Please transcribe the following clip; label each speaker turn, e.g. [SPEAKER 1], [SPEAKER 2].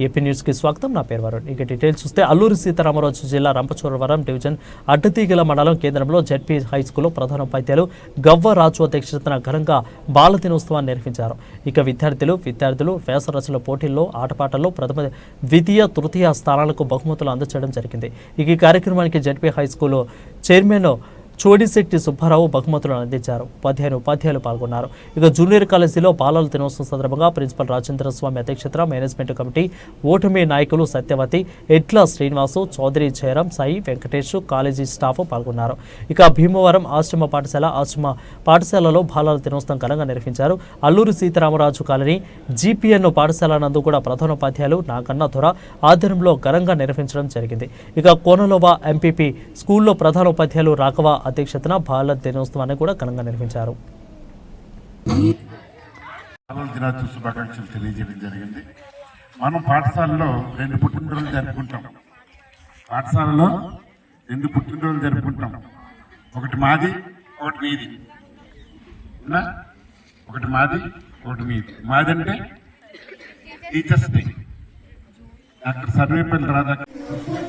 [SPEAKER 1] AP న్యూస్కి స్వాగతం. నా పేరు వరుణ్. ఇక డీటెయిల్స్ చూస్తే అల్లూరి సీతారామరాజు జిల్లా రంపచోడవరం డివిజన్ అడ్డతీగల మండలం కేంద్రంలో జెడ్పీ హైస్కూల్లో ప్రధానోపాధ్యాయులు గవ్వ రాజు అధ్యక్షతన ఘనంగా బాల దినోత్సవాన్ని నిర్వహించారు. ఇక విద్యార్థులు వ్యాసరచనల పోటీల్లో ఆటపాటల్లో ప్రథమ ద్వితీయ తృతీయ స్థానాలకు బహుమతులు అందజేయడం జరిగింది. ఇక ఈ కార్యక్రమానికి ZP high school chairman Chodisetti Subbarao బహుమతులను అందించారు. ఉపాధ్యాయులు పాల్గొన్నారు. ఇక జూనియర్ కాలేజీలో బాలల దినోత్సవం సందర్భంగా ప్రిన్సిపల్ రాజేంద్ర స్వామి అధ్యక్షతన మేనేజ్మెంట్ కమిటీ ఓటమి నాయకులు సత్యవతి, ఎట్ల శ్రీనివాసు, చౌదరి జయరాం, సాయి వెంకటేష్, కాలేజీ స్టాఫ్ పాల్గొన్నారు. ఇక భీమవరం ఆశ్రమ పాఠశాలలో బాలల దినోత్సవం ఘనంగా నిర్వహించారు. అల్లూరి సీతారామరాజు కాలనీ జీపీఎన్ పాఠశాల నందు కూడా ప్రధానోపాధ్యాయులు నాగన్న దొర ఆధ్వర్యంలో ఘనంగా నిర్వహించడం జరిగింది. ఇక కోనలోవా ఎంపీపీ స్కూల్లో ప్రధానోపాధ్యాయులు రాఘవ అధ్యక్షతన బాలల దినోత్సవాన్ని కూడా ఘనంగా నిర్వహించారు.
[SPEAKER 2] శుభాకాంక్షలు తెలియజేయడం జరిగింది. మనం పాఠశాలలో 2 పుట్టినరోజులు జరుపుకుంటాం. ఒకటి మాది, ఒకటి మీది. ఒకటి మాది, ఒకటి మీది. మాది అంటే teachers day. Doctor Sarvepalli Radhakrishna